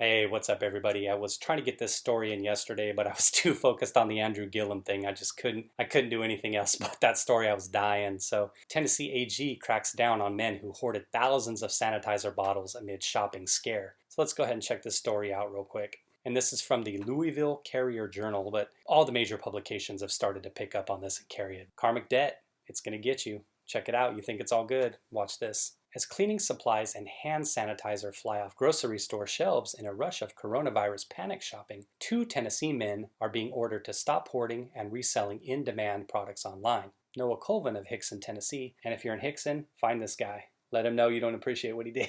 Hey, what's up, everybody? I was trying to get this story in yesterday, but I was too focused on the Andrew Gillum thing. I couldn't do anything else but that story. I was dying. So, Tennessee AG cracks down on men who hoarded thousands of sanitizer bottles amid shopping scare. So, let's go ahead and check this story out real quick. And this is from the Louisville Carrier Journal, but all the major publications have started to pick up on this and carry it. Karmic Debt, it's going to get you. Check it out. You think it's all good? Watch this. As cleaning supplies and hand sanitizer fly off grocery store shelves in a rush of coronavirus panic shopping, 2 Tennessee men are being ordered to stop hoarding and reselling in-demand products online. Noah Colvin of Hickson, Tennessee, and if you're in Hickson, find this guy. Let him know you don't appreciate what he did.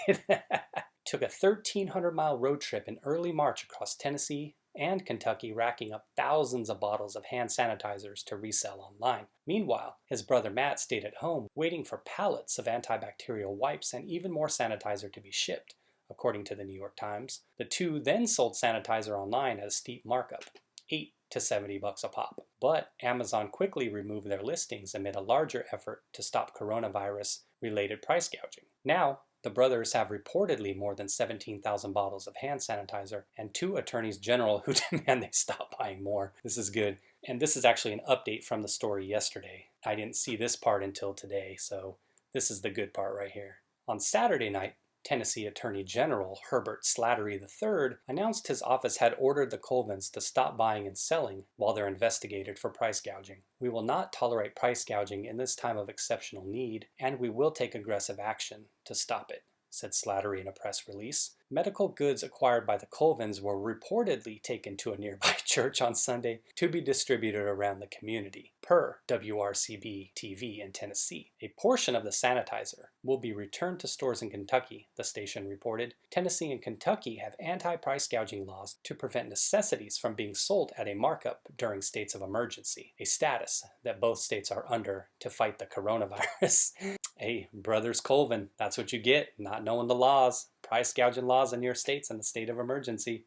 Took a 1,300-mile road trip in early March across Tennessee and Kentucky, racking up thousands of bottles of hand sanitizers to resell online. Meanwhile, his brother Matt stayed at home, waiting for pallets of antibacterial wipes and even more sanitizer to be shipped, according to the New York Times. The two then sold sanitizer online at a steep markup, $8 to $70 a pop. But Amazon quickly removed their listings amid a larger effort to stop coronavirus-related price gouging. Now, the brothers have reportedly more than 17,000 bottles of hand sanitizer and 2 attorneys general who demand they stop buying more. This is good. And this is actually an update from the story yesterday. I didn't see this part until today, so this is the good part right here. On Saturday night, Tennessee Attorney General Herbert Slattery III announced his office had ordered the Colvins to stop buying and selling while they're investigated for price gouging. We will not tolerate price gouging in this time of exceptional need, and we will take aggressive action to stop it, said Slattery in a press release. Medical goods acquired by the Colvins were reportedly taken to a nearby church on Sunday to be distributed around the community, per WRCB-TV in Tennessee. A portion of the sanitizer will be returned to stores in Kentucky, the station reported. Tennessee and Kentucky have anti-price gouging laws to prevent necessities from being sold at a markup during states of emergency, a status that both states are under to fight the coronavirus. Hey, brothers Colvin, that's what you get, not knowing the laws. Price gouging laws in your states in the state of emergency.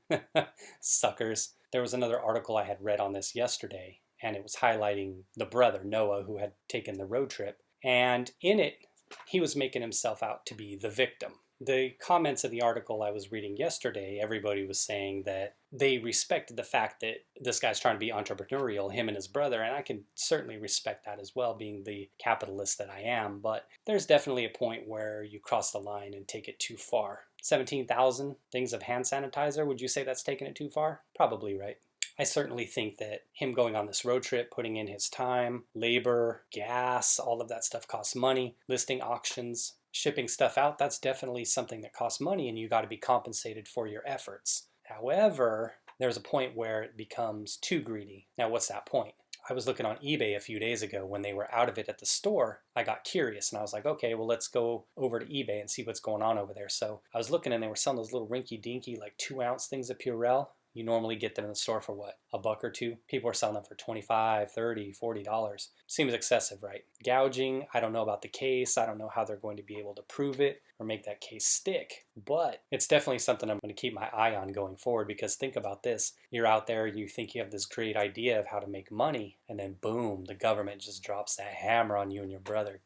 Suckers. There was another article I had read on this yesterday, and it was highlighting the brother, Noah, who had taken the road trip. And in it, he was making himself out to be the victim. The comments of the article I was reading yesterday, everybody was saying that they respected the fact that this guy's trying to be entrepreneurial, him and his brother, and I can certainly respect that as well, being the capitalist that I am, but there's definitely a point where you cross the line and take it too far. 17,000 things of hand sanitizer, would you say that's taking it too far? Probably, right? I certainly think that him going on this road trip, putting in his time, labor, gas, all of that stuff costs money, listing auctions, shipping stuff out, that's definitely something that costs money and you got to be compensated for your efforts. However, there's a point where it becomes too greedy. Now, what's that point? I was looking on eBay a few days ago when they were out of it at the store. I got curious and I was like, okay, well, let's go over to eBay and see what's going on over there. So I was looking and they were selling those little rinky-dinky, like 2-ounce things of Purell. You normally get them in the store for what? $1 or $2? People are selling them for $25, $30, $40. Seems excessive, right? Gouging, I don't know about the case. I don't know how they're going to be able to prove it or make that case stick. But it's definitely something I'm going to keep my eye on going forward, because think about this. You're out there, you think you have this great idea of how to make money, and then boom, the government just drops that hammer on you and your brother.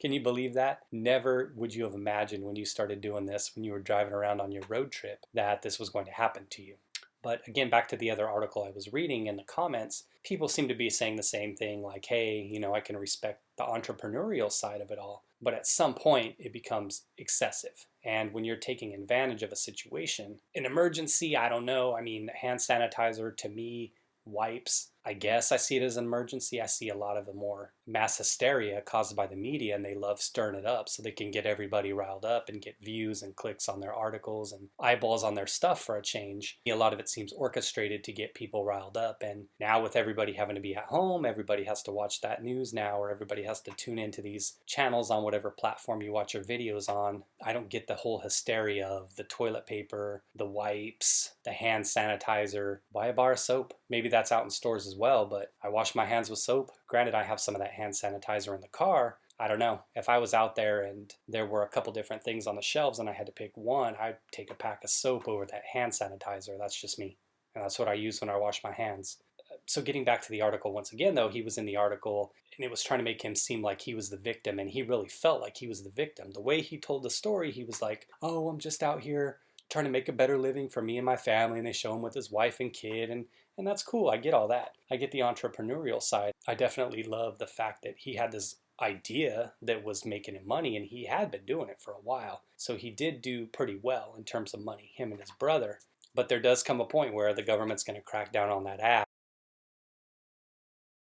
Can you believe that? Never would you have imagined when you started doing this, when you were driving around on your road trip, that this was going to happen to you. But again, back to the other article I was reading in the comments, people seem to be saying the same thing, like, hey, I can respect the entrepreneurial side of it all. But at some point, it becomes excessive. And when you're taking advantage of a situation, an emergency, I don't know. I mean, hand sanitizer to me, wipes, I guess I see it as an emergency. I see a lot of the more mass hysteria caused by the media, and they love stirring it up so they can get everybody riled up and get views and clicks on their articles and eyeballs on their stuff for a change. A lot of it seems orchestrated to get people riled up, and now with everybody having to be at home, everybody has to watch that news now, or everybody has to tune into these channels on whatever platform you watch your videos on. I don't get the whole hysteria of the toilet paper, the wipes, the hand sanitizer. Buy a bar of soap. Maybe that's out in stores as well, but I wash my hands with soap. Granted, I have some of that hand sanitizer in the car. I don't know. If I was out there and there were a couple different things on the shelves and I had to pick one, I'd take a pack of soap over that hand sanitizer. That's just me. And that's what I use when I wash my hands. So getting back to the article once again, though, he was in the article and it was trying to make him seem like he was the victim, and he really felt like he was the victim. The way he told the story, he was like, oh, I'm just out here trying to make a better living for me and my family, and they show him with his wife and kid, and that's cool. I get all that. I get the entrepreneurial side. I definitely love the fact that he had this idea that was making him money, and he had been doing it for a while. So he did do pretty well in terms of money, him and his brother. But there does come a point where the government's going to crack down on that app.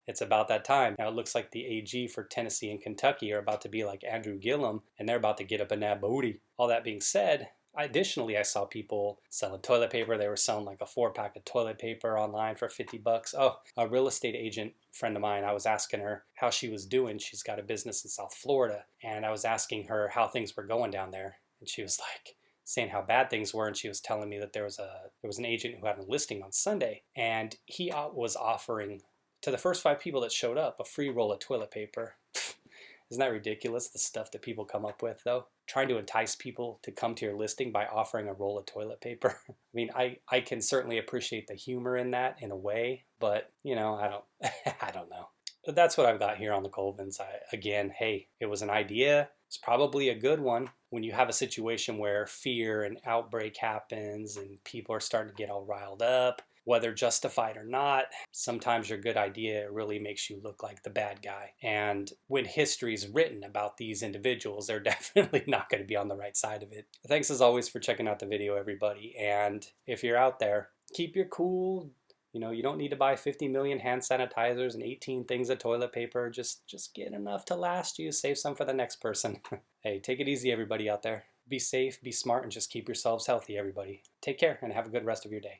It's about that time. Now it looks like the AG for Tennessee and Kentucky are about to be like Andrew Gillum, and they're about to get up in that booty. All that being said, additionally, I saw people selling toilet paper. They were selling like a 4-pack of toilet paper online for $50. Oh, a real estate agent friend of mine, I was asking her how she was doing. She's got a business in South Florida, and I was asking her how things were going down there, and she was like saying how bad things were, and she was telling me that there was an agent who had a listing on Sunday, and he was offering to the first 5 people that showed up a free roll of toilet paper. Isn't that ridiculous, the stuff that people come up with, though? Trying to entice people to come to your listing by offering a roll of toilet paper. I mean, I can certainly appreciate the humor in that in a way, but, you know, I don't I don't know. But that's what I've got here on the Colvins. Again, hey, it was an idea. It's probably a good one. When you have a situation where fear and outbreak happens and people are starting to get all riled up, whether justified or not, sometimes your good idea really makes you look like the bad guy. And when history is written about these individuals, they're definitely not going to be on the right side of it. Thanks as always for checking out the video, everybody. And if you're out there, keep your cool. You know, you don't need to buy 50 million hand sanitizers and 18 things of toilet paper. Just get enough to last you. Save some for the next person. Hey, take it easy, everybody out there. Be safe, be smart, and just keep yourselves healthy, everybody. Take care and have a good rest of your day.